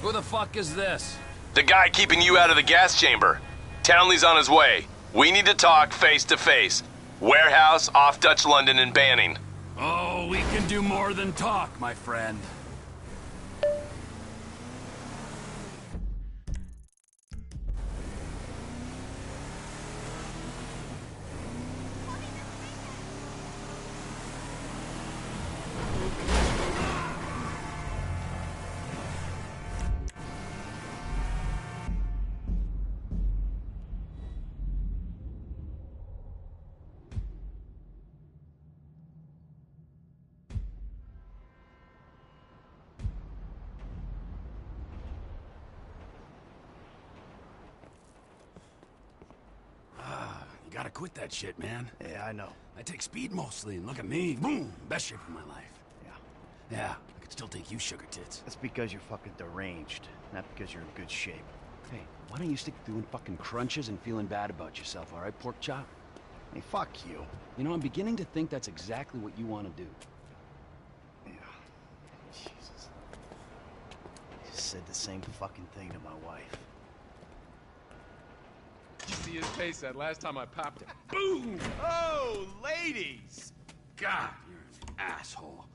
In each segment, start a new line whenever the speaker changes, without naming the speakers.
Who the fuck is this?
The guy keeping you out of the gas chamber. Townley's on his way. We need to talk face to face. Warehouse off Dutch London and Banning.
Oh, we can do more than talk, my friend. Gotta quit that shit, man.
Yeah, I know.
I take speed mostly, and look at me. Boom! Best shape of my life. Yeah, I could still take you, sugar tits.
That's because you're fucking deranged, not because you're in good shape.
Hey, why don't you stick to doing fucking crunches and feeling bad about yourself, all right, pork chop?
Hey, fuck you.
You know, I'm beginning to think that's exactly what you want to do.
Yeah. Jesus. Just said the same fucking thing to my wife.
Did you see his face that last time I popped it? Boom! Oh, ladies!
God, you're an asshole.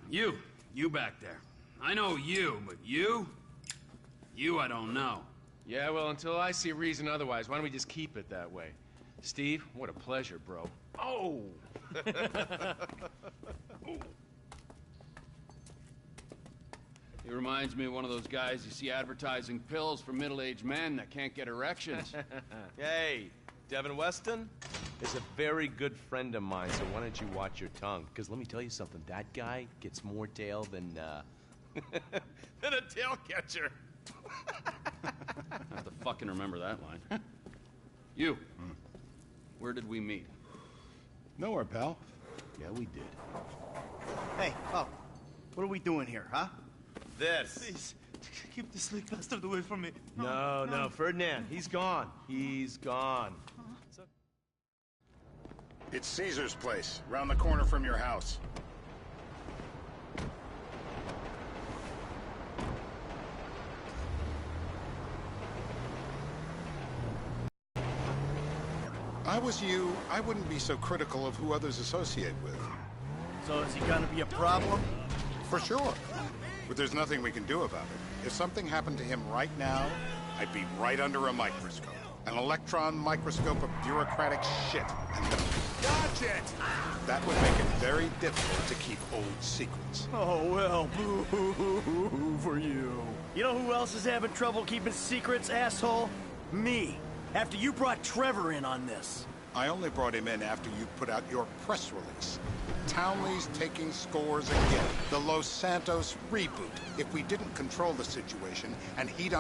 You back there. I know you, but you I don't know.
Yeah, well, until I see reason otherwise, why don't we just keep it that way? Steve, what a pleasure, bro. Oh!
He reminds me of one of those guys you see advertising pills for middle-aged men that can't get erections.
Hey, Devin Weston is a very good friend of mine, so why don't you watch your tongue? Because let me tell you something, that guy gets more tail than, than a tail catcher.
I have to fucking remember that line. You, where did we meet?
Nowhere, pal.
Yeah, we did.
Hey, oh, what are we doing here, huh?
This.
Please, keep this sleek bastard away from me.
No, Ferdinand, he's gone. He's gone.
It's Caesar's place, round the corner from your house. If I was you, I wouldn't be so critical of who others associate with.
So is he gonna be a problem?
For sure. But there's nothing we can do about it. If something happened to him right now, I'd be right under a microscope. An electron microscope of bureaucratic shit. And
Gotcha it!
that would make it very difficult to keep old secrets.
Oh, well, boo for you. You know who else is having trouble keeping secrets, asshole? Me. After you brought Trevor in on this.
I only brought him in after you put out your press release. Townley's taking scores again. The Los Santos reboot. If we didn't control the situation and he'd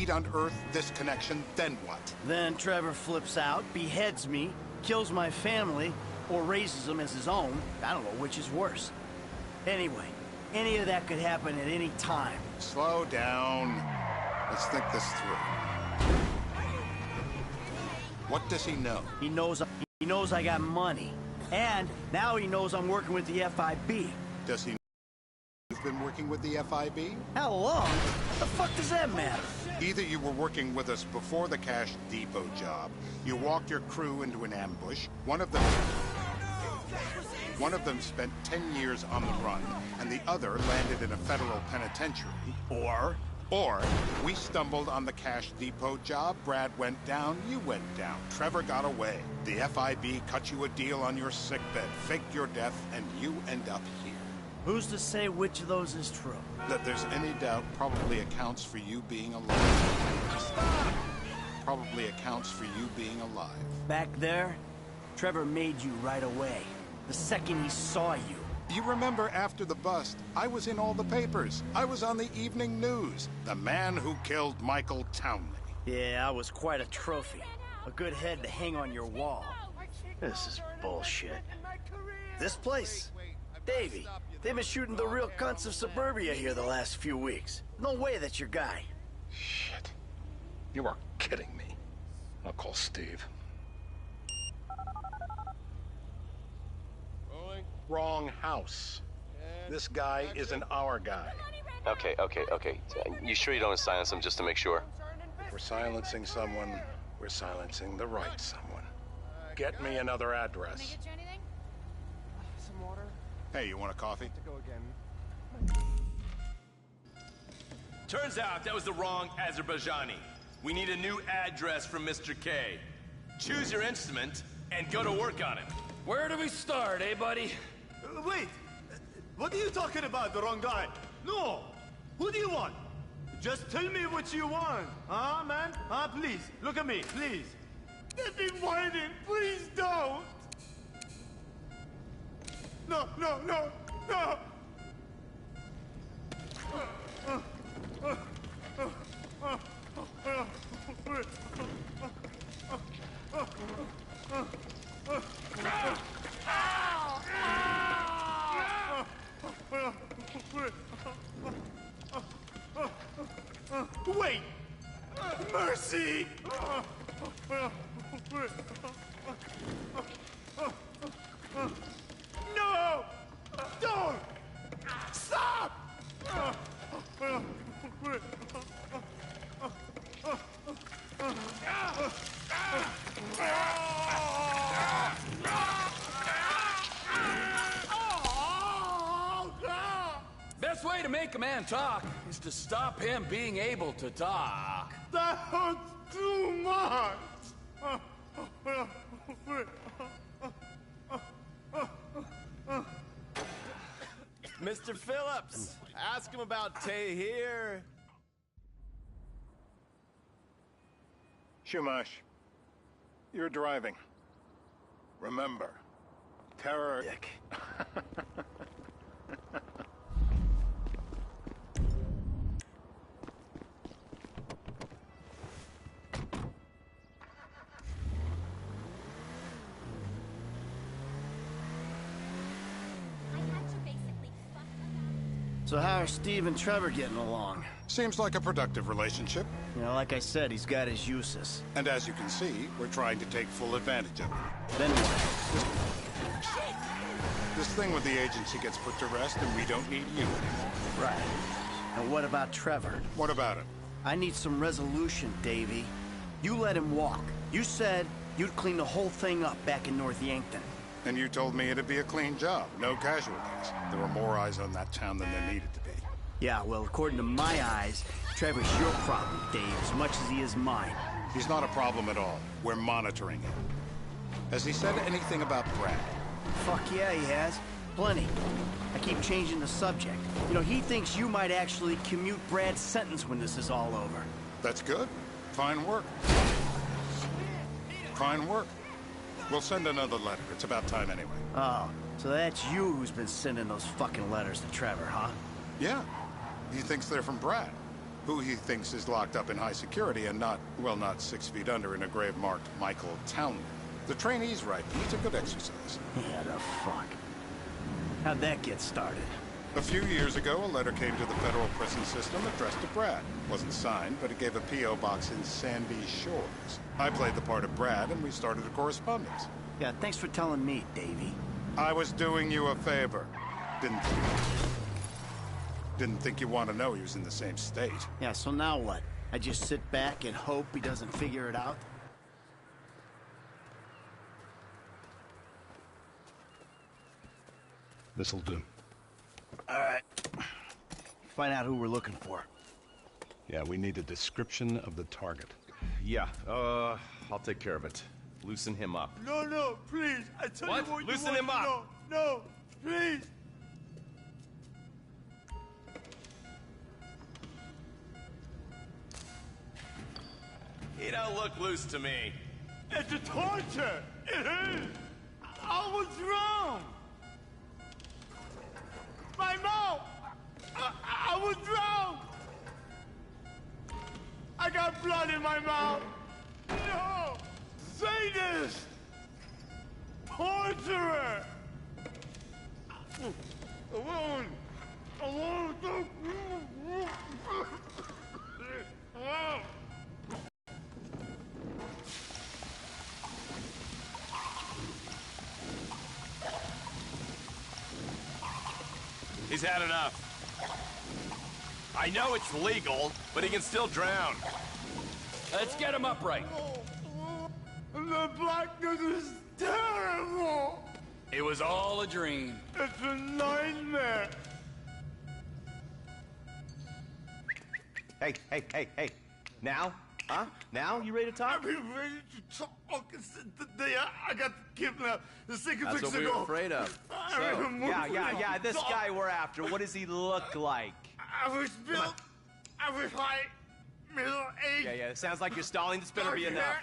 unearth this connection, then what?
Then Trevor flips out, beheads me, kills my family, or raises them as his own. I don't know which is worse. Anyway, any of that could happen at any time.
Slow down. Let's think this through. What does he know?
He knows I got money. And now he knows I'm working with the FIB.
Does he know you've been working with the FIB?
How long? What the fuck does that matter?
Either you were working with us before the Cash Depot job, you walked your crew into an ambush, one of them spent 10 years on the run, and the other landed in a federal penitentiary. Or we stumbled on the Cash Depot job, Brad went down, you went down, Trevor got away. The FIB cut you a deal on your sickbed, faked your death, and you end up here.
Who's to say which of those is true?
That there's any doubt probably accounts for you being alive. Probably accounts for you being alive.
Back there, Trevor made you right away. The second he saw you.
You remember after the bust, I was in all the papers. I was on the evening news. The man who killed Michael Townley.
Yeah, I was quite a trophy. A good head to hang on your wall. This is bullshit. This place? Davey, they've been shooting the real cunts of suburbia here the last few weeks. No way that's your guy.
Shit. You are kidding me. I'll call Steve. Wrong house. This guy isn't our guy.
Okay. You sure you don't want to silence him just to make sure?
If we're silencing someone, we're silencing the right someone. Get me another address.
Can I get you anything?
Some water.
Hey, you want a coffee?
To go again.
Turns out that was the wrong Azerbaijani. We need a new address from Mr. K. Choose your instrument and go to work on it.
Where do we start, eh, buddy?
Wait! What are you talking about, the wrong guy? No! Who do you want? Just tell me what you want. Huh, man? Huh, please. Look at me, please. I've been waiting. Please don't. No. Wait! Mercy! No! Don't! Stop!
Best way to make a man talk is to stop him being able to talk.
That hurts too much!
Mr. Phillips, ask him about Tahir.
Shumash, you're driving. Remember, terror...
Dick. So how are Steve and Trevor getting along?
Seems like a productive relationship.
You know, like I said, he's got his uses.
And as you can see, we're trying to take full advantage of it.
Then what?
This thing with the agency gets put to rest and we don't need you anymore.
Right. And what about Trevor?
What about it?
I need some resolution, Davey. You let him walk. You said you'd clean the whole thing up back in North Yankton.
And you told me it'd be a clean job, no casualties. There were more eyes on that town than there needed to be.
Yeah, well, according to my eyes, Trevor's your problem, Dave, as much as he is mine.
He's not a problem at all. We're monitoring him. Has he said anything about Brad?
Fuck yeah, he has. Plenty. I keep changing the subject. You know, he thinks you might actually commute Brad's sentence when this is all over.
That's good. Fine work. Fine work. We'll send another letter. It's about time anyway.
Oh, so that's you who's been sending those fucking letters to Trevor, huh?
Yeah. He thinks they're from Brad, who he thinks is locked up in high security and not 6 feet under in a grave marked Michael Townley. The trainee's right. It's a good exercise.
Yeah, the fuck. How'd that get started?
A few years ago, a letter came to the federal prison system addressed to Brad. Wasn't signed, but it gave a P.O. box in Sandy Shores. I played the part of Brad, and we started a correspondence.
Yeah, thanks for telling me, Davey.
I was doing you a favor. Didn't think you want to know he was in the same state.
Yeah, so now what? I just sit back and hope he doesn't figure it out?
This'll do.
All right. Find out who we're looking for.
Yeah, we need a description of the target.
Yeah, I'll take care of it. Loosen him up.
No, please. I tell
What?
you what
Loosen
you want
him
to
up.
know. No, please.
He don't look loose to me.
It's a torture. It is. I was wrong. My mouth. I was wrong. I got blood in my mouth. No. Sadist. Torturer. Alone.
He's had enough.
「
I know it's legal, but he can still drown.
Let's get him upright.
The blackness is terrible.
It was all a dream.
It's a nightmare.
Hey. Now? Huh? Now? You ready to talk?
I've been ready to talk since the day I got kidnapped. The second
That's
weeks
what we
ago.
were afraid of. Yeah. This guy we're after, what does he look like?
I was built. I was height, middle age.
Yeah, it sounds like you're stalling. This better be enough.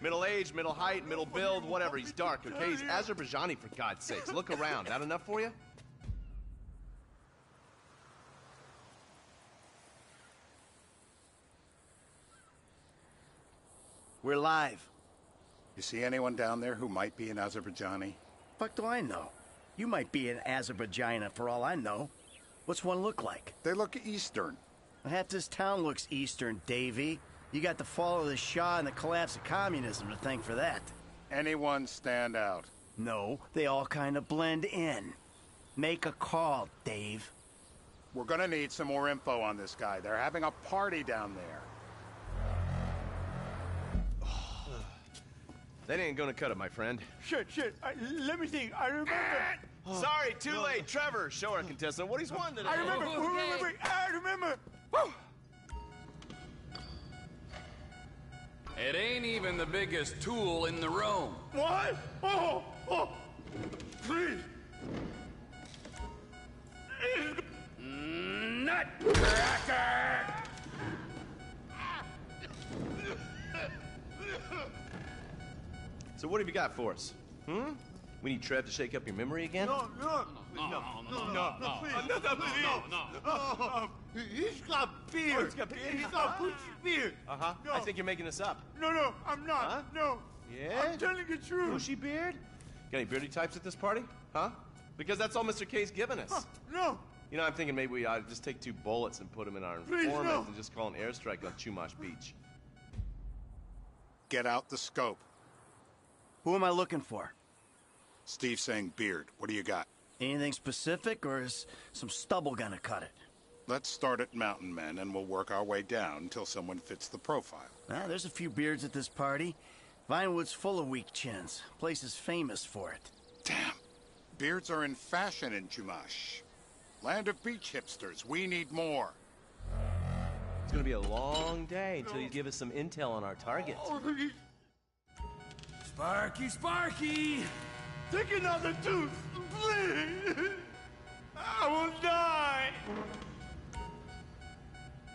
Middle age, middle height, middle build, whatever. He's dark, okay? He's Azerbaijani, for God's sakes. Look around. That enough for you?
We're live.
You see anyone down there who might be an Azerbaijani?
Fuck do I know? You might be an Azerbaijani for all I know. What's one look like?
They look Eastern.
Half this town looks Eastern, Davy. You got the fall of the Shah and the collapse of communism to thank for that.
Anyone stand out?
No, they all kind of blend in. Make a call, Dave.
We're gonna need some more info on this guy. They're having a party down there.
That ain't gonna cut it, my friend.
Shit. Let me think. I remember.
Sorry, too late. Trevor, show our contestant what he's won today.
I remember. Wait. I remember. Woo!
It ain't even the biggest tool in the room.
What? Oh, please.
Nutcracker!
So what have you got for us? We need Trev to shake up your memory again?
No, he's got beard.
Oh, he's got beard?
He's got bushy beard.
Uh-huh.
No.
I think you're making this up.
No, I'm not.
Huh?
No.
Yeah?
I'm telling the truth.
Bushy beard? Got any beardy types at this party? Huh? Because that's all Mr. K's given us.
No.
You know, I'm thinking maybe we ought to just take 2 bullets and put them in our
Please,
informant
no.
and just call an airstrike on Chumash Beach.
Get out the scope.
Who am I looking for?
Steve's saying beard. What do you got?
Anything specific, or is some stubble gonna cut it?
Let's start at Mountain Men, and we'll work our way down until someone fits the profile.
There's a few beards at this party. Vinewood's full of weak chins. Place is famous for it.
Damn. Beards are in fashion in Chumash. Land of beach hipsters. We need more.
It's gonna be a long day until you give us some intel on our target.
Sparky!
Take another tooth, please. I will die.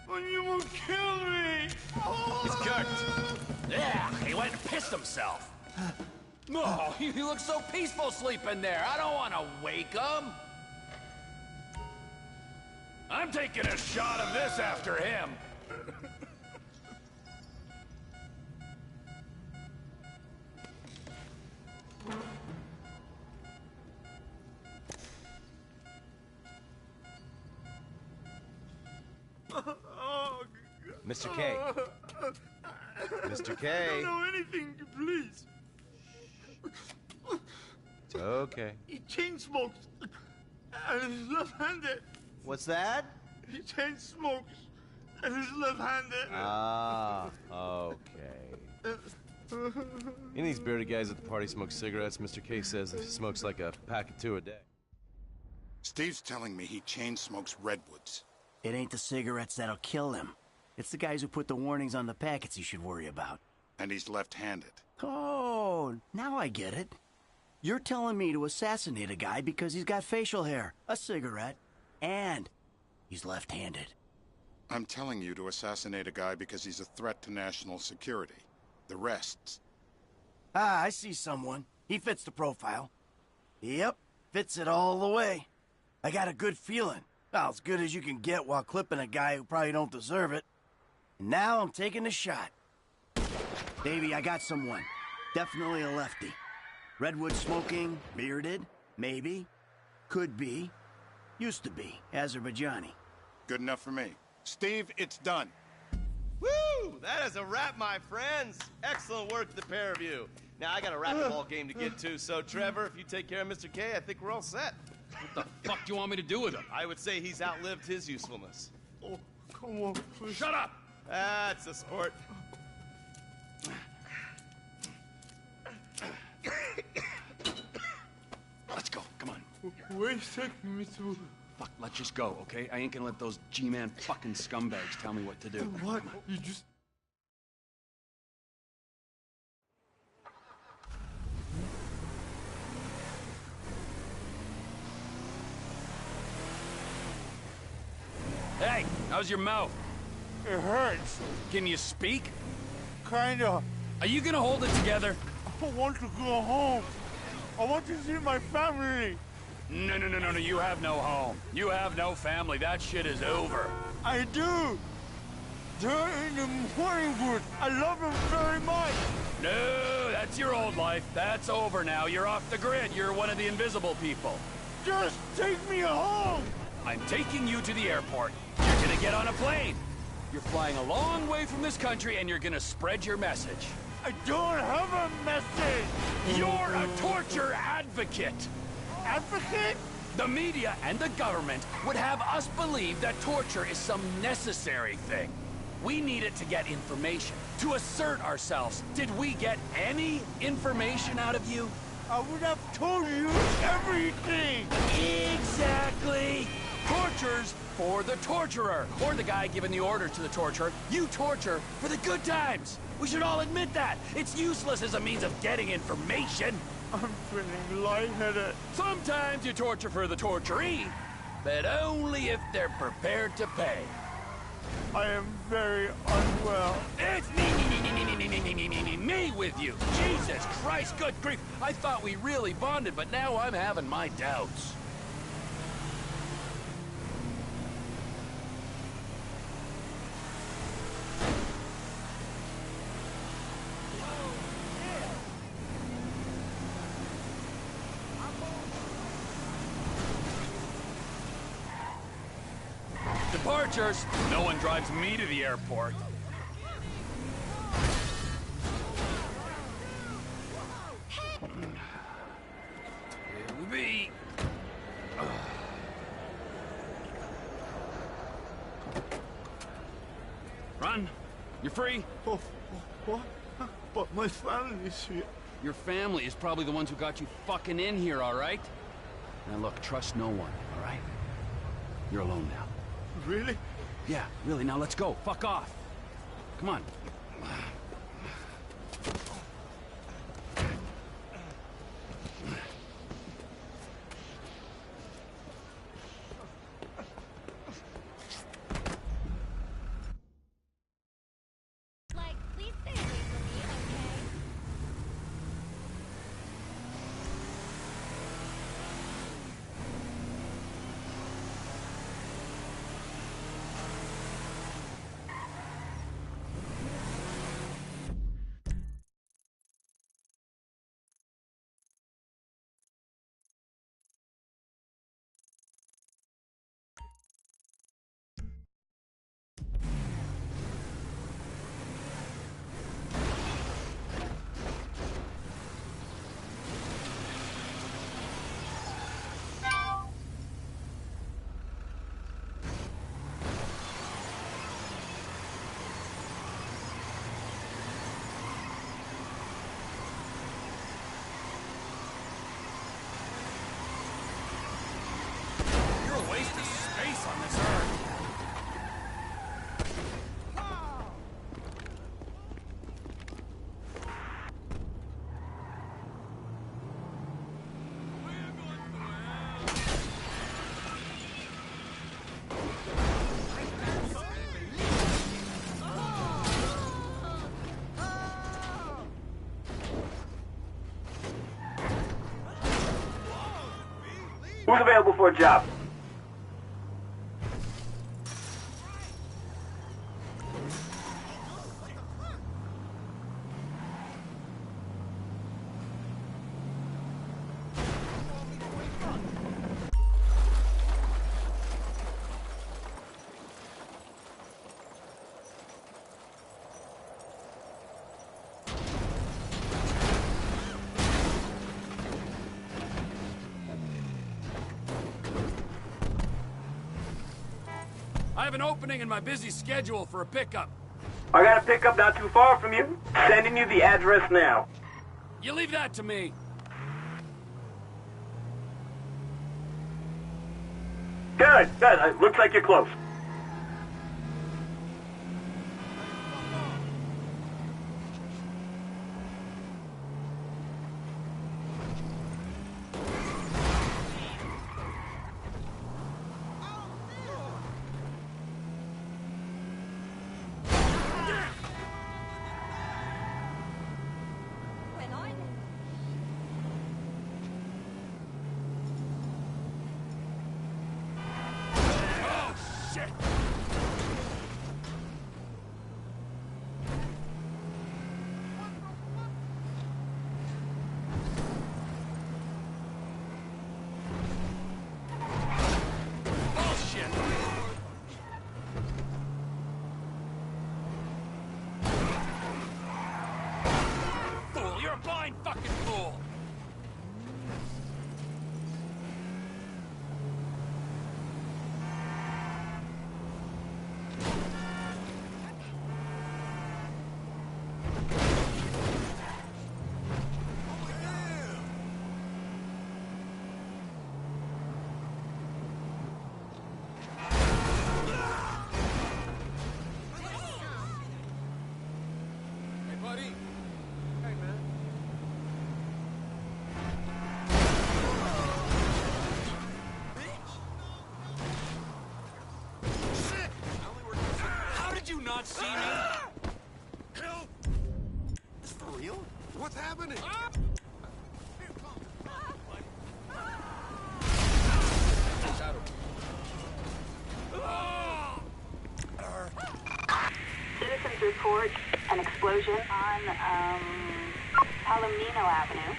Or you will kill me.
He's cooked.
Yeah, he went and pissed himself. No, he looks so peaceful sleeping there. I don't want to wake him. I'm taking a shot of this after him.
Mr. K. Mr. K.
I don't know anything, please.
It's okay.
He chain smokes. And he's left-handed.
What's that?
He chain smokes. And he's left-handed.
Ah, okay. Any of these bearded guys at the party smoke cigarettes? Mr. K says he smokes like a pack of 2 a day.
Steve's telling me he chain smokes redwoods.
It ain't the cigarettes that'll kill him. It's the guys who put the warnings on the packets you should worry about.
And he's left-handed.
Oh, now I get it. You're telling me to assassinate a guy because he's got facial hair, a cigarette, and he's left-handed.
I'm telling you to assassinate a guy because he's a threat to national security. The rest.
Ah, I see someone. He fits the profile. Yep, fits it all the way. I got a good feeling. Well, as good as you can get while clipping a guy who probably don't deserve it. And now I'm taking the shot. Davey, I got someone. Definitely a lefty. Redwood smoking, bearded, maybe. Could be. Used to be. Azerbaijani.
Good enough for me. Steve, it's done.
Woo! That is a wrap, my friends. Excellent work, the pair of you. Now, I got a racquetball game to get to, so Trevor, if you take care of Mr. K, I think we're all set.
What the fuck do you want me to do with him?
I would say he's outlived his usefulness.
Oh, come on, please.
Shut up!
That's a sport.
Let's go, come on.
Where's taking me to?
Fuck, let's just go, okay? I ain't gonna let those G-Man fucking scumbags tell me what to do.
What? You just...
Hey, how's your mouth?
It hurts.
Can you speak?
Kinda.
Are you gonna hold it together?
I want to go home. I want to see my family.
No, you have no home. You have no family. That shit is over.
I do. They're in the morning wood. I love them very much.
No, that's your old life. That's over now. You're off the grid. You're one of the invisible people.
Just take me home.
I'm taking you to the airport. You're gonna get on a plane. You're flying a long way from this country and you're gonna spread your message.
I don't have a message.
You're a torture advocate.
Advocate?
The media and the government would have us believe that torture is some necessary thing. We need it to get information, to assert ourselves. Did we get any information out of you?
I would have told you everything.
Exactly. Torture's for the torturer, or the guy giving the orders to the torturer. You torture for the good times. We should all admit that. It's useless as a means of getting information.
I'm feeling lightheaded.
Sometimes you torture for the torturee, but only if they're prepared to pay.
I am very unwell.
It's me with you. Jesus Christ, good grief. I thought we really bonded, but now I'm having my doubts. Departures. No one drives me to the airport. It'll be... Run. You're free.
Oh, what? But my family's here.
Your family is probably the ones who got you fucking in here, all right? Now look, trust no one, all right? You're alone now.
Really?
Yeah, really. Now let's go. Fuck off. Come on.
Like, please stay away from me, okay? On this earth.
Who's available for a job?
have an opening in my busy schedule for a pickup.
I got a pickup not too far from you. Sending you the address now.
You leave that to me.
Good, good. Looks like you're close.
Fucking fool!
Hey, buddy. Hey, man.
How did you not see me?
Help! This for real?
What's happening?
Citizens report an explosion on, Palomino Avenue.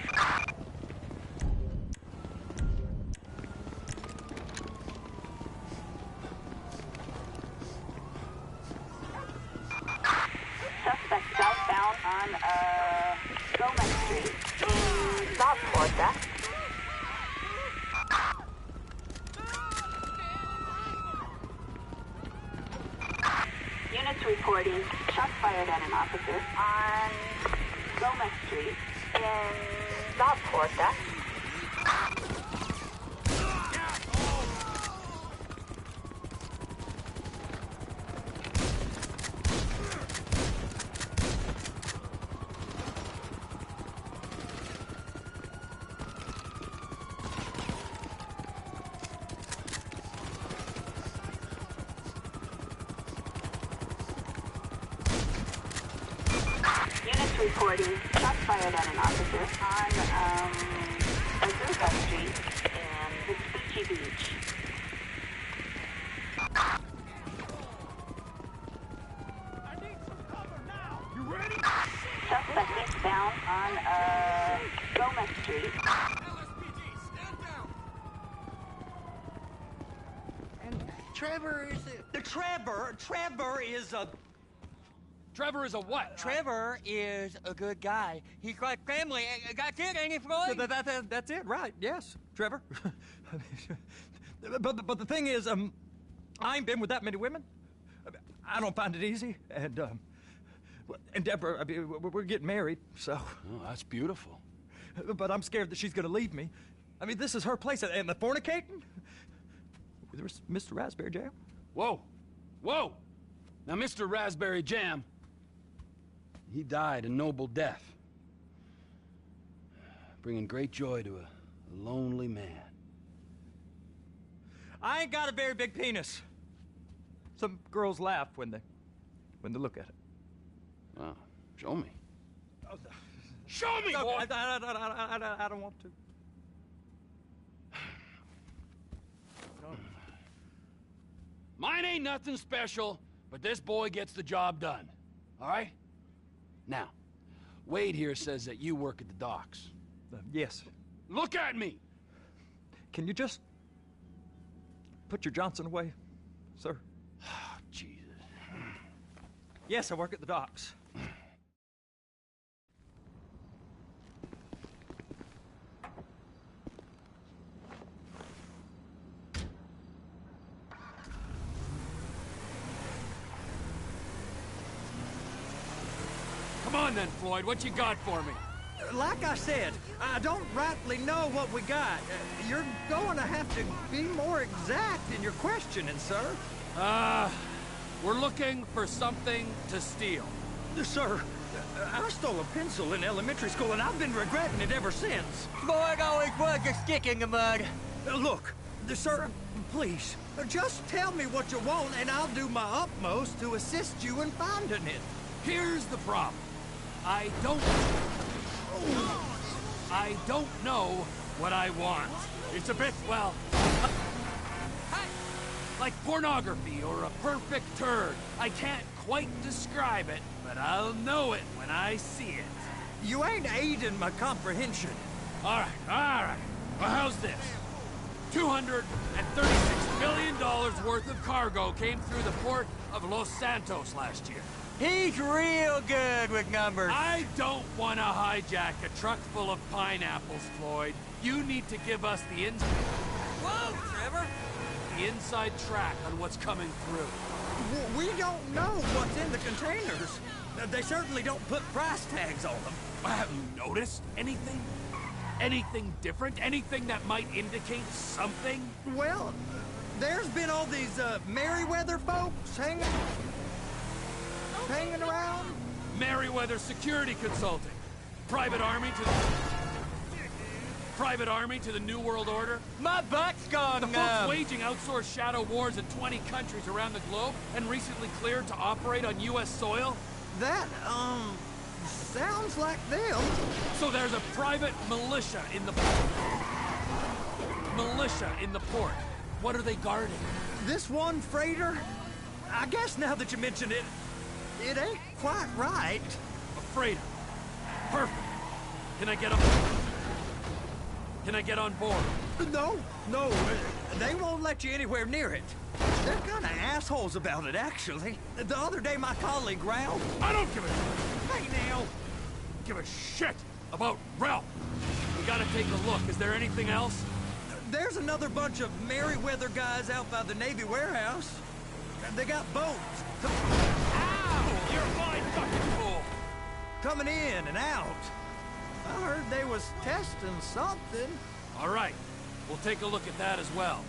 Suspect southbound on, Gomez Street in South Porta. Units reporting shots fired at an officer on Gomez Street in South Porta. Units reporting shots fired at an officer on, Azusa Street in Vespucci Beach.
I need some cover now. You ready?
Suspect eastbound on, Gomez Street.
LSPD, stand down.
And Trevor is Trevor is a...
Trevor is a what?
Trevor is a good guy. He's like family. Got it, ain't he, Floyd?
That's it, right? Yes, Trevor. but the thing is, I ain't been with that many women. I don't find it easy, and Deborah, I mean, we're getting married, so.
Oh, that's beautiful.
But I'm scared that she's gonna leave me. I mean, this is her place, and the fornicating with Mr. Raspberry Jam.
Whoa, whoa! Now, Mr. Raspberry Jam, he died a noble death, bringing great joy to a lonely man.
I ain't got a very big penis. Some girls laugh when they look at it.
Oh, show me.
Show me, boy! I don't want to.
Mine ain't nothing special, but this boy gets the job done. All right? Now, Wade here says that you work at the docks.
Yes.
Look at me!
Can you just put your Johnson away, sir?
Oh, Jesus.
Yes, I work at the docks.
on then, Floyd. What you got for me?
Like I said, I don't rightly know what we got. You're going to have to be more exact in your questioning, sir.
We're looking for something to steal.
Sir, I stole a pencil in elementary school, and I've been regretting it ever since.
Floyd always was a stick in the mud.
Look, sir, please, just tell me what you want, and I'll do my utmost to assist you in finding it.
Here's the problem. I don't know what I want. It's a bit, well, like pornography or a perfect turd. I can't quite describe it, but I'll know it when I see it.
You ain't aiding my comprehension.
All right. Well, how's this? $236 million worth of cargo came through the port of Los Santos last year.
He's real good with numbers.
I don't want to hijack a truck full of pineapples, Floyd. You need to give us the
Whoa, Trevor!
the inside track on what's coming through.
We don't know what's in the containers. They certainly don't put price tags on them.
Have you noticed anything? Anything different? Anything that might indicate something?
Well, there's been all these Merryweather folks hanging around.
Merryweather Security Consulting. Private army to the New World Order.
My butt's gone
The folks waging outsourced shadow wars in 20 countries around the globe and recently cleared to operate on U.S. soil.
That, sounds like them.
So there's a private militia in the port. What are they guarding?
This one freighter? I guess now that you mention it, it ain't quite right.
A freighter. Perfect. Can I get on board?
No, they won't let you anywhere near it. They're kind of assholes about it, actually. The other day, my colleague, Ralph...
I don't give a... Hey, now! Give a shit about Ralph! We gotta take a look. Is there anything else?
There's another bunch of Merryweather guys out by the Navy warehouse. They got boats.
Ow! You're my fucking fool!
Coming in and out. I heard they was testing something.
All right. We'll take a look at that as well.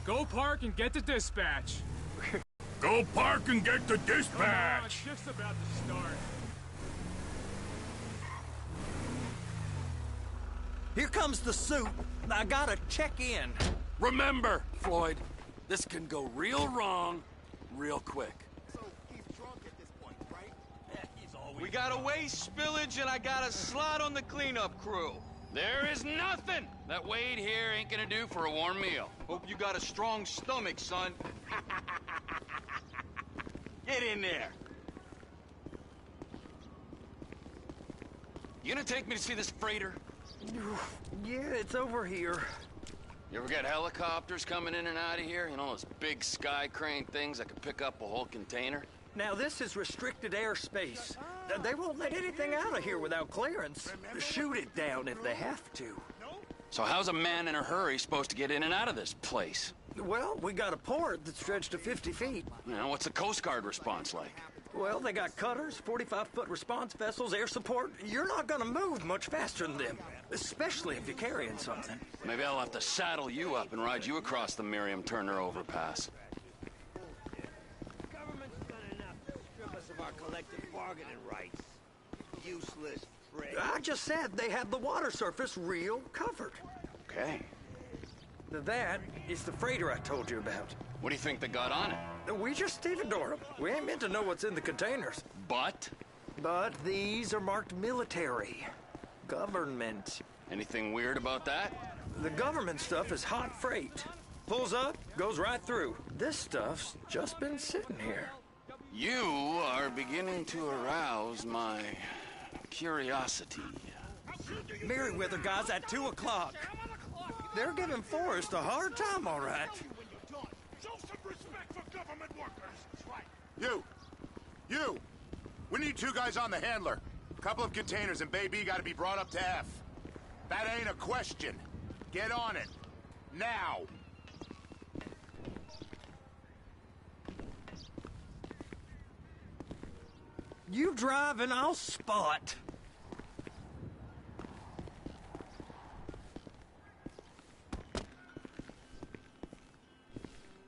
Go park and get the dispatch.
Go park and get the dispatch!
It's just about to start.
Here comes the suit. I gotta check in.
Remember, Floyd, this can go real wrong real quick.
So he's drunk at this point, right?
Yeah, he's always...
We got a waste spillage and I got a slot on the cleanup crew.
There is nothing that Wade here ain't gonna do for a warm meal.
Hope you got a strong stomach, son. Get in there.
You gonna take me to see this freighter?
Yeah, it's over here.
You ever got helicopters coming in and out of here? You know, those big sky crane things that could pick up a whole container?
Now, this is restricted airspace. They won't let anything out of here without clearance. Shoot it down if they have to.
So how's a man in a hurry supposed to get in and out of this place?
Well, we got a port that's stretched to 50 feet.
You know, what's the Coast Guard response like?
Well, they got cutters, 45-foot response vessels, air support. You're not gonna move much faster than them, especially if you're carrying something.
Maybe I'll have to saddle you up and ride you across the Miriam Turner overpass.
Government's done enough to strip us of our collective bargaining rights. Useless prick.
I just said they have the water surface real covered.
Okay.
That is the freighter I told you about.
What do you think they got on it?
We just stevedore them. We ain't meant to know what's in the containers.
But
these are marked military. Government.
Anything weird about that?
The government stuff is hot freight. Pulls up, goes right through. This stuff's just been sitting here.
You are beginning to arouse my curiosity.
Merryweather guys at 2 o'clock. They're giving Forrest a hard time, all right.
Show some respect for government workers. You! We need 2 guys on the handler. A couple of containers and Bay B gotta be brought up to F. That ain't a question. Get on it. Now!
You drive and I'll spot.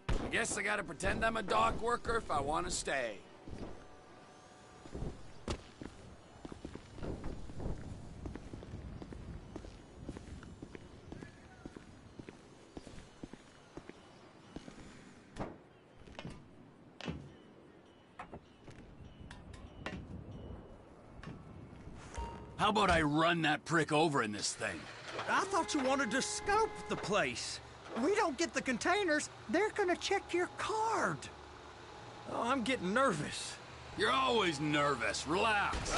I guess I gotta pretend I'm a dock worker if I want to stay. How about I run that prick over in this thing?
I thought you wanted to scope the place. We don't get the containers, they're gonna check your card. Oh, I'm getting nervous.
You're always nervous. Relax.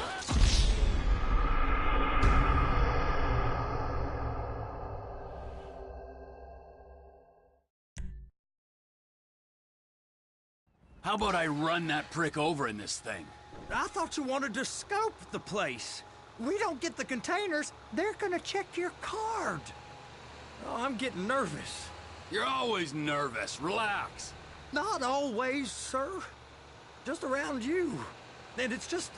How about I run that prick over in this thing?
I thought you wanted to scope the place. We don't get the containers, they're gonna check your card. Oh, I'm getting nervous.
You're always nervous. Relax.
Not always, sir. Just around you. And it's just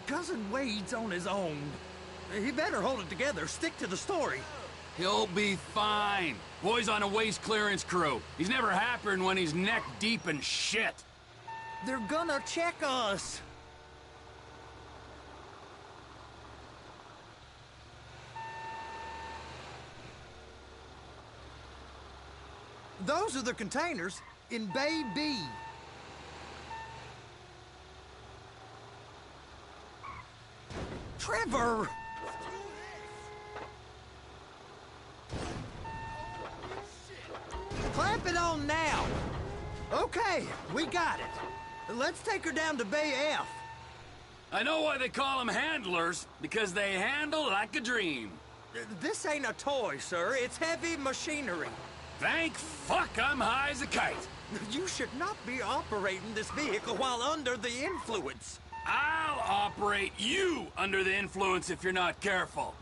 Cousin Wade's on his own. He better hold it together, stick to the story.
He'll be fine. Boy's on a waste clearance crew. He's never happier than when he's neck deep in shit.
They're gonna check us. Those are the containers in Bay B. Trevor! Clamp it on now. Okay, we got it. Let's take her down to Bay F.
I know why they call them handlers, because they handle like a dream.
This ain't a toy, sir. It's heavy machinery.
Thank fuck I'm high as a kite.
You should not be operating this vehicle while under the influence.
I'll operate you under the influence if you're not careful.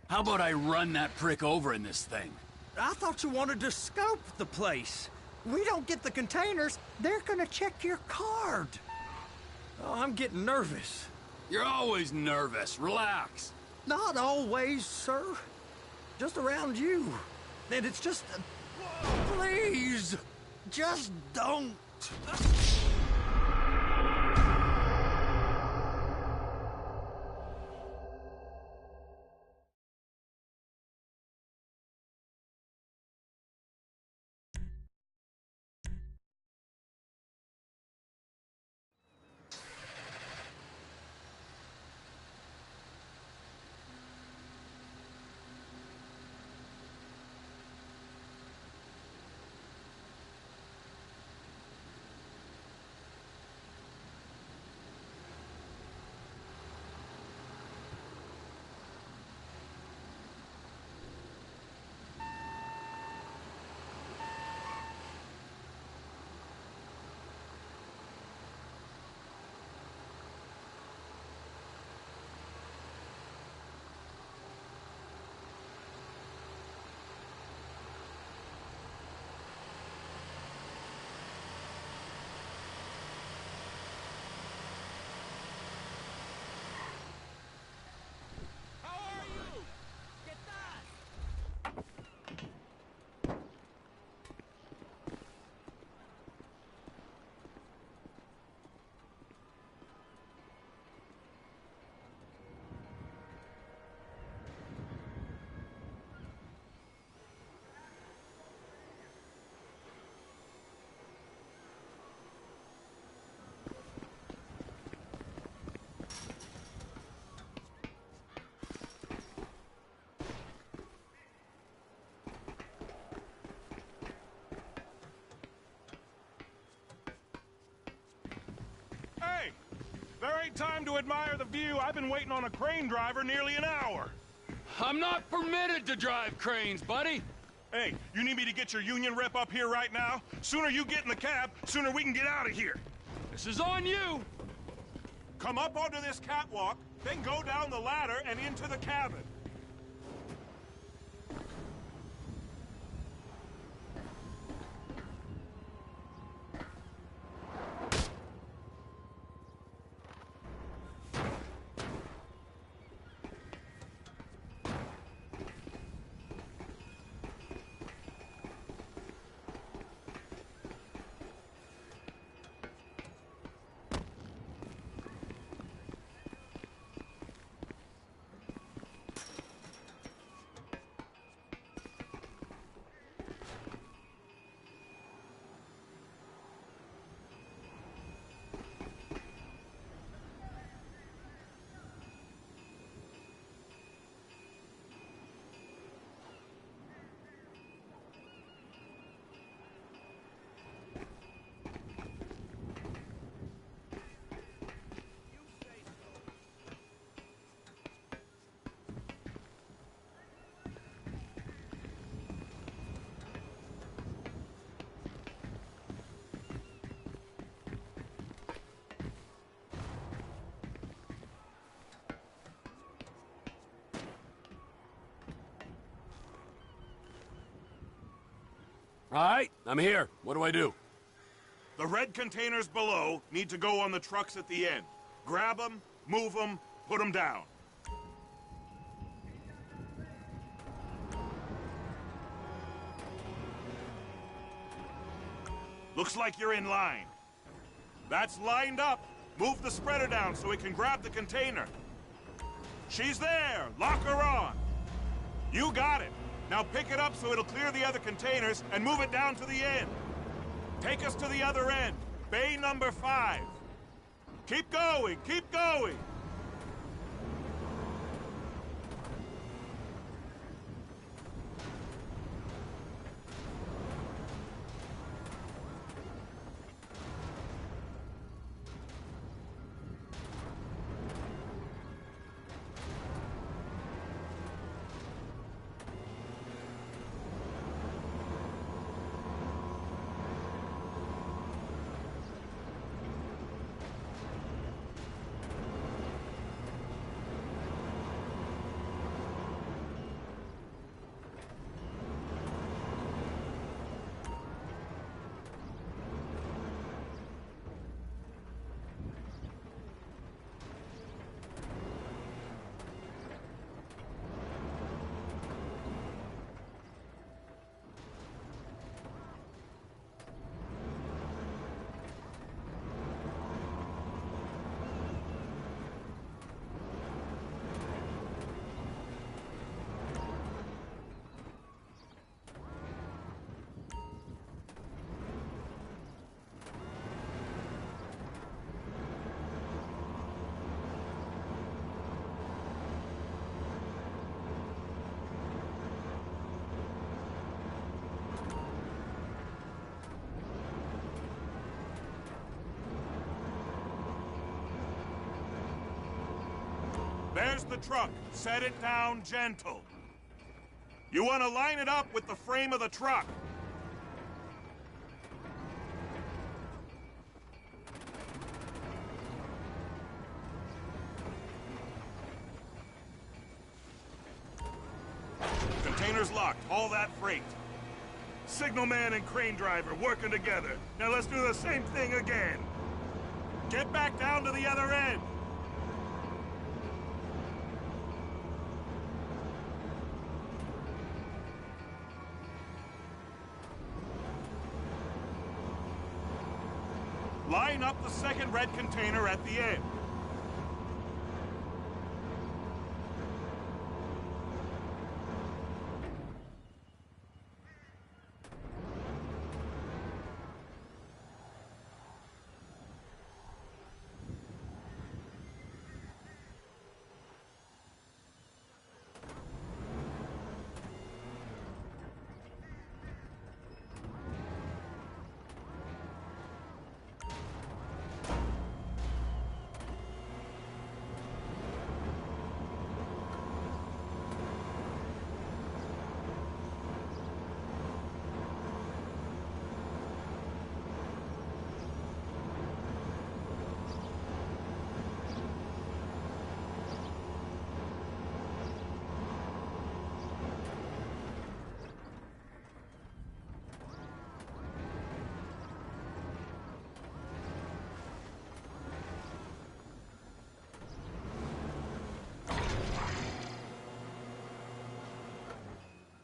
How about I run that prick over in this thing?
I thought you wanted to scope the place. We don't get the containers, they're gonna check your card. Oh, I'm getting nervous.
You're always nervous. Relax.
Not always, sir. Just around you. And it's just... please, just don't.
Hey! There ain't time to admire the view. I've been waiting on a crane driver nearly an hour.
I'm not permitted to drive cranes, buddy.
Hey, you need me to get your union rep up here right now? Sooner you get in the cab, sooner we can get out of here.
This is on you!
Come up onto this catwalk, then go down the ladder and into the cabin.
All right, I'm here. What do I do?
The red containers below need to go on the trucks at the end. Grab them, move them, put them down. Looks like you're in line. That's lined up. Move the spreader down so we can grab the container. She's there. Lock her on. You got it. Now pick it up so it'll clear the other containers and move it down to the end. Take us to the other end. Bay number 5. Keep going. Keep going. There's the truck. Set it down gentle. You want to line it up with the frame of the truck. Container's locked. Haul that freight. Signalman and crane driver working together. Now let's do the same thing again. Get back down to the other end. Line up the second red container at the end.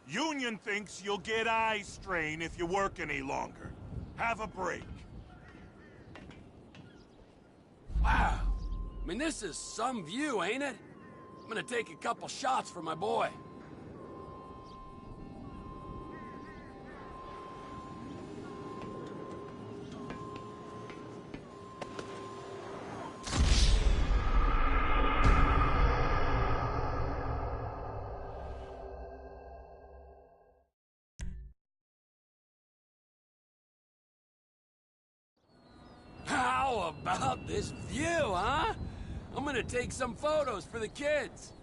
Union thinks you'll get eye strain if you work any longer. Have a break.
Wow. I mean, this is some view, ain't it? I'm gonna take a couple shots for my boy. How about this view, huh? I'm gonna take some photos for the kids.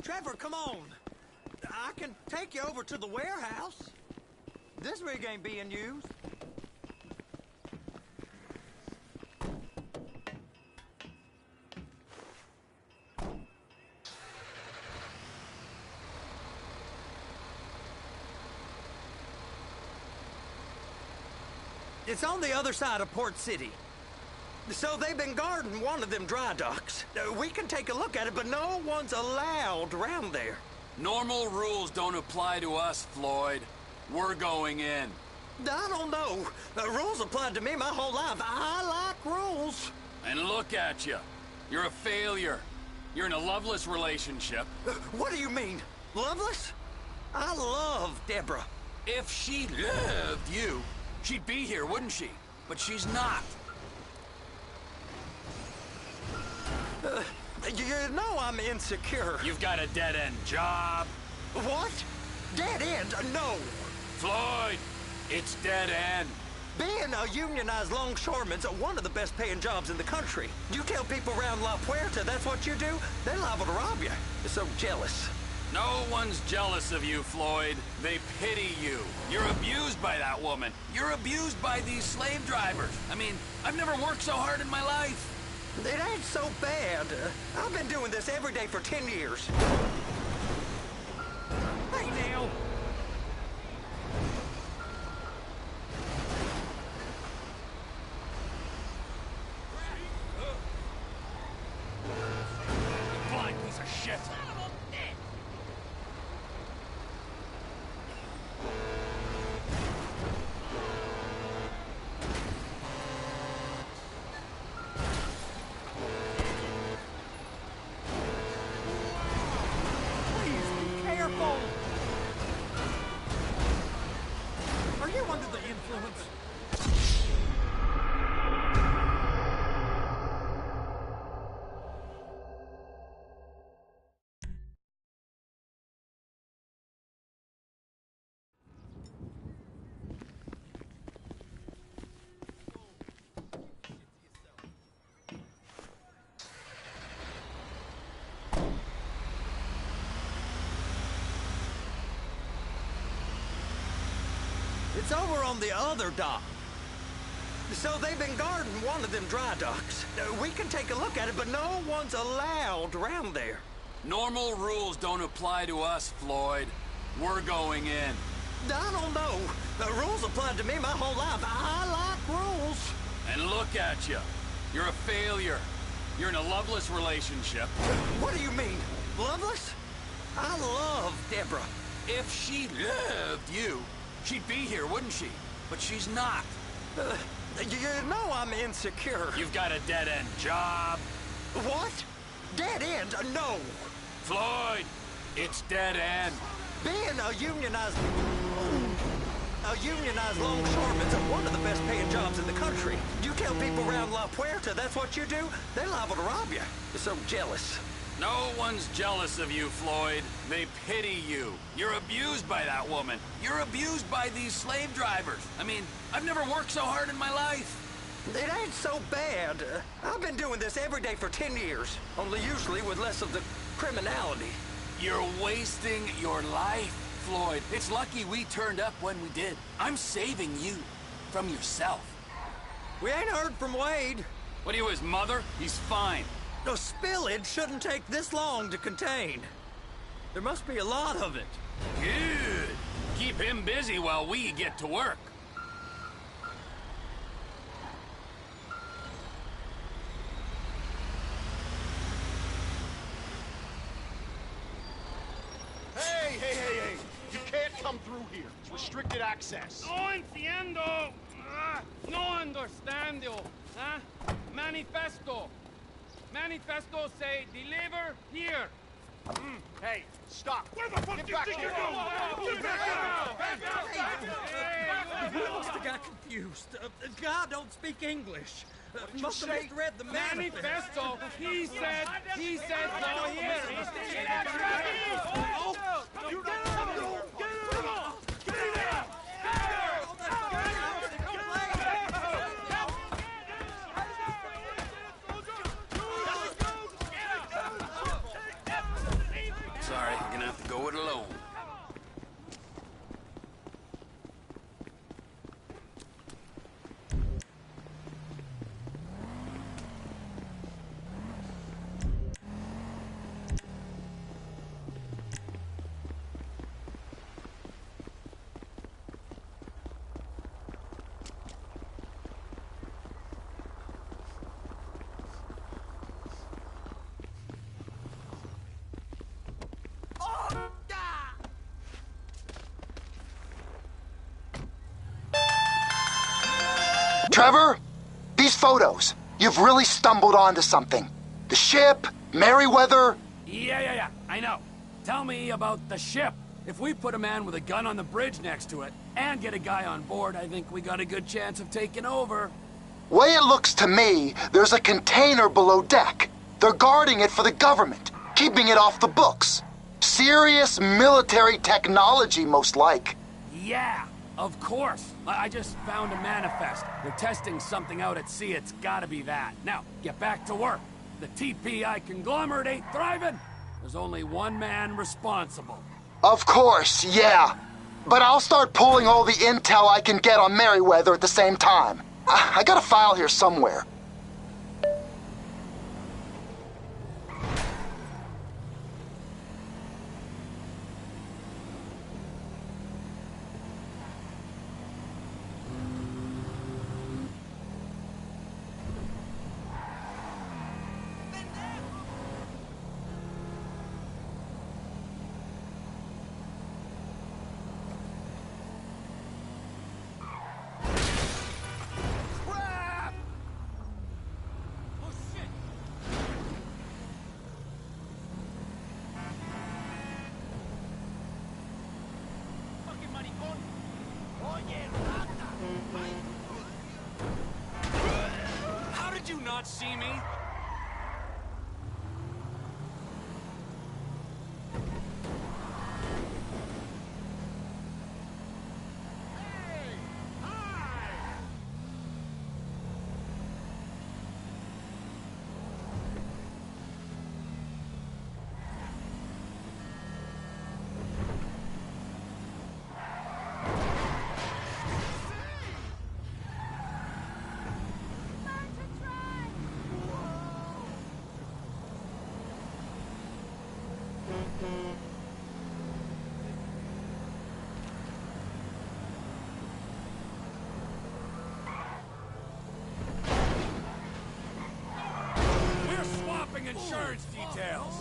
Trevor, come on. I can take you over to the warehouse. This rig ain't being used. It's on the other side of Port City. So they've been guarding one of them dry docks. We can take a look at it, but no one's allowed around there.
Normal rules don't apply to us, Floyd. We're going in.
I don't know. The rules applied to me my whole life. I like rules.
And look at you. You're a failure. You're in a loveless relationship.
What do you mean? Loveless? I love Deborah.
If she loved you, she'd be here, wouldn't she? But she's not.
You know I'm insecure.
You've got a dead-end job.
What? Dead end? No.
Floyd, it's dead end.
Being a unionized longshoreman's one of the best paying jobs in the country. You tell people around La Puerta that's what you do, they're liable to rob you. They're so jealous.
No one's jealous of you, Floyd. They pity you. You're abused by that woman. You're abused by these slave drivers. I mean, I've never worked so hard in my life.
It ain't so bad. I've been doing this every day for 10 years. Hey, now.
Blind piece of shit.
It's over on the other dock. So they've been guarding one of them dry docks. We can take a look at it, but no one's allowed around there.
Normal rules don't apply to us, Floyd. We're going in.
I don't know. The rules applied to me my whole life. I like rules.
And look at you. You're a failure. You're in a loveless relationship.
What do you mean? Loveless? I love Deborah.
If she loved you, she'd be here, wouldn't she? But she's not.
You know I'm insecure.
You've got a dead-end job.
What? Dead end? No.
Floyd, it's dead end.
Being a unionized longshoreman's one of the best paying jobs in the country. You tell people around La Puerta that's what you do, they're liable to rob you. They're so jealous.
No one's jealous of you, Floyd. They pity you. You're abused by that woman. You're abused by these slave drivers. I mean, I've never worked so hard in my life.
It ain't so bad. I've been doing this every day for 10 years, only usually with less of the criminality.
You're wasting your life, Floyd. It's lucky we turned up when we did. I'm saving you from yourself.
We ain't heard from Wade.
What are you, his mother? He's fine.
The spillage shouldn't take this long to contain. There must be a lot of it.
Good. Keep him busy while we get to work.
Hey! You can't come through here. It's restricted access.
No entiendo. No understando. Huh? Manifesto. Manifesto say deliver here.
Hey, stop.
Where the fuck do you think you're going?
I must have got confused. God don't speak English. Must have misread the
manifesto. He said go here.
Sorry, you're gonna have to go it alone.
Trevor, these photos, you've really stumbled onto something. The ship, Merryweather.
Yeah, I know. Tell me about the ship. If we put a man with a gun on the bridge next to it and get a guy on board, I think we got a good chance of taking over.
Way it looks to me, there's a container below deck. They're guarding it for the government, keeping it off the books. Serious military technology, most like.
Yeah, of course. I just found a manifest. They're testing something out at sea. It's gotta be that. Now, get back to work. The TPI conglomerate ain't thriving. There's only one man responsible.
Of course, yeah. But I'll start pulling all the intel I can get on Merryweather at the same time. I got a file here somewhere.
How did you not see me? insurance details.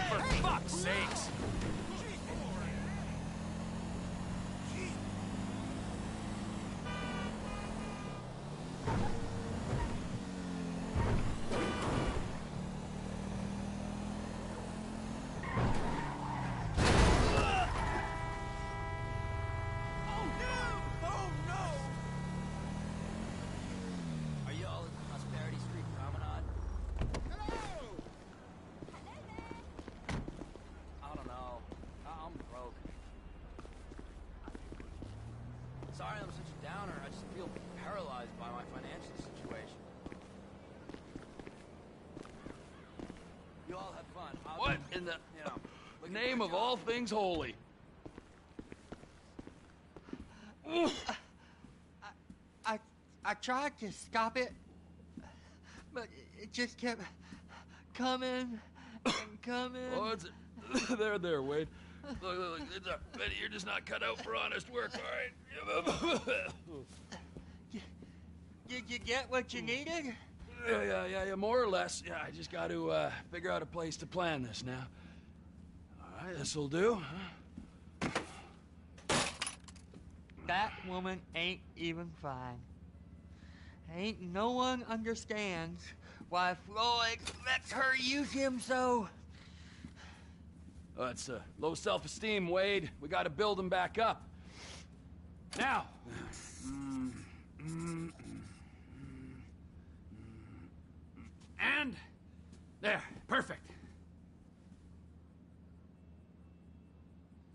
For fuck's sakes.
Are you all at the Prosperity Street Promenade? I don't know. I'm broke. Sorry I'm such a downer. I just feel paralyzed by my financial situation. You all have fun.
What in the name of all things holy?
I tried to stop it, but it just kept coming and coming.
Oh, there, Wade. Look, it's a pity you're just not cut out for honest work, all right?
Did you get what you needed?
Yeah, more or less. Yeah, I just got to figure out a place to plan this now. All right, this'll do.
That woman ain't even fine. Ain't no one understands why Floyd lets her use him so.
It's low self-esteem, Wade. We got to build him back up. Now. And there, perfect.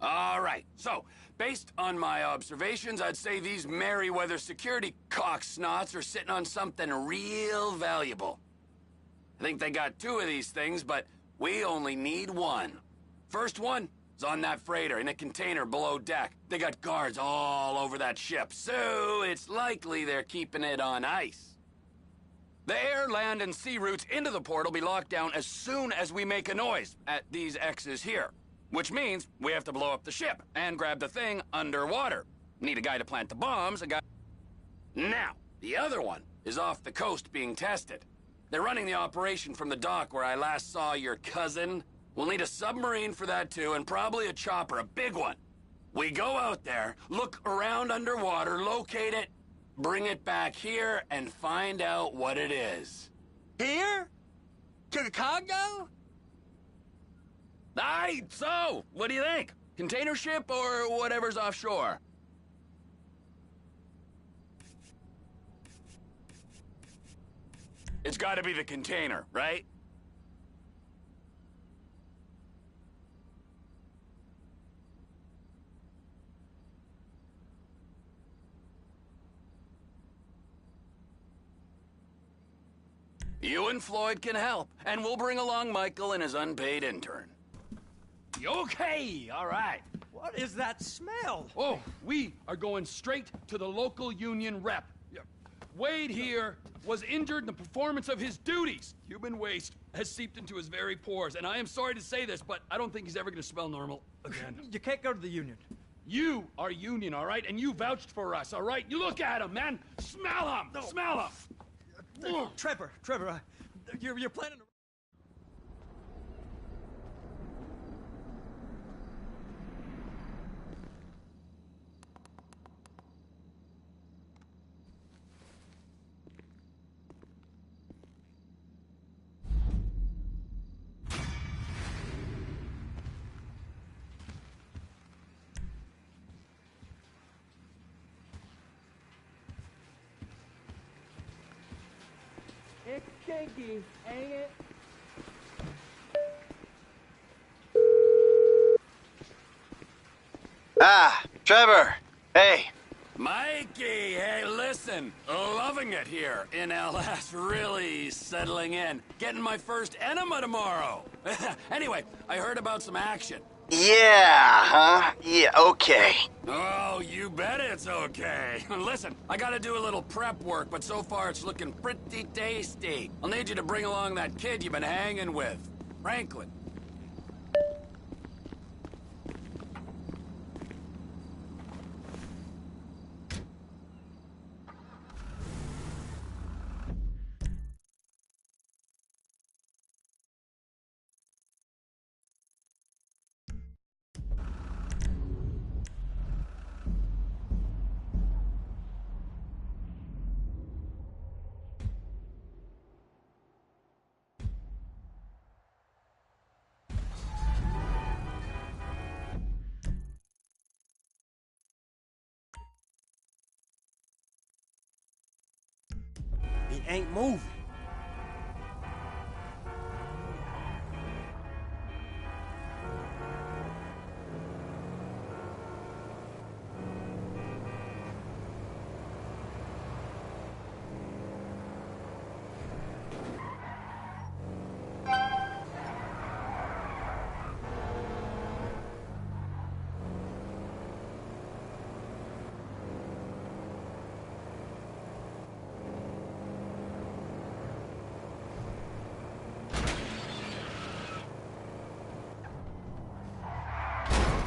All right, so, based on my observations, I'd say these Merryweather security cocksnots are sitting on something real valuable. I think they got 2 of these things, but we only need 1. First one is on that freighter in a container below deck. They got guards all over that ship, so it's likely they're keeping it on ice. The air, land, and sea routes into the port will be locked down as soon as we make a noise at these X's here. Which means we have to blow up the ship and grab the thing underwater. Need a guy to plant the bombs, a guy... Now, the other one is off the coast being tested. They're running the operation from the dock where I last saw your cousin. We'll need a submarine for that too, and probably a chopper, a big one. We go out there, look around underwater, locate it, bring it back here, and find out what it is.
Here? To the Congo?
Aye, so, what do you think? Container ship or whatever's offshore? It's gotta be the container, right? You and Floyd can help, and we'll bring along Michael and his unpaid intern. Okay, all right.
What is that smell?
Oh, we are going straight to the local union rep. Wade here was injured in the performance of his duties. Human waste has seeped into his very pores, and I am sorry to say this, but I don't think he's ever going to smell normal again.
You can't go to the union.
You are union, all right? And you vouched for us, all right? You look at him, man. Smell him. No. Smell him.
Trevor, you're planning to...
It's stinky, ain't it?
Ah, Trevor. Hey.
Mikey, hey, listen. Loving it here in LS. Really settling in. Getting my first enema tomorrow. Anyway, I heard about some action.
Yeah, huh? Yeah, okay.
Oh, you bet it's okay. Listen, I gotta do a little prep work, but so far it's looking pretty tasty. I'll need you to bring along that kid you've been hanging with, Franklin.
It ain't moving.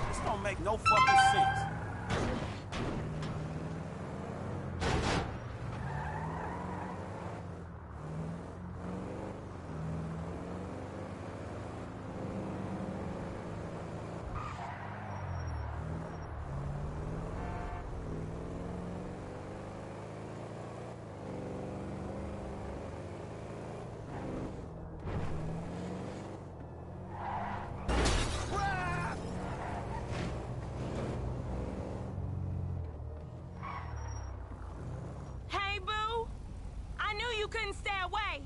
This don't make no fucking sense.
Hey, boo! I knew you couldn't stay away.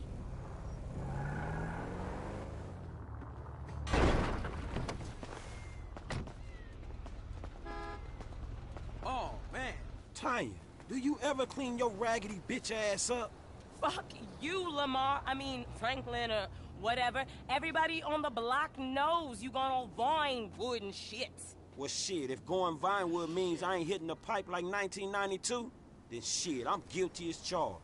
Oh, man. Tanya, do you ever clean your raggedy bitch ass up?
Fuck you, Lamar. I mean, Franklin or whatever. Everybody on the block knows you gone on Vinewood and shit.
Well, shit, if going Vinewood means I ain't hitting the pipe like 1992, then shit, I'm guilty as charged.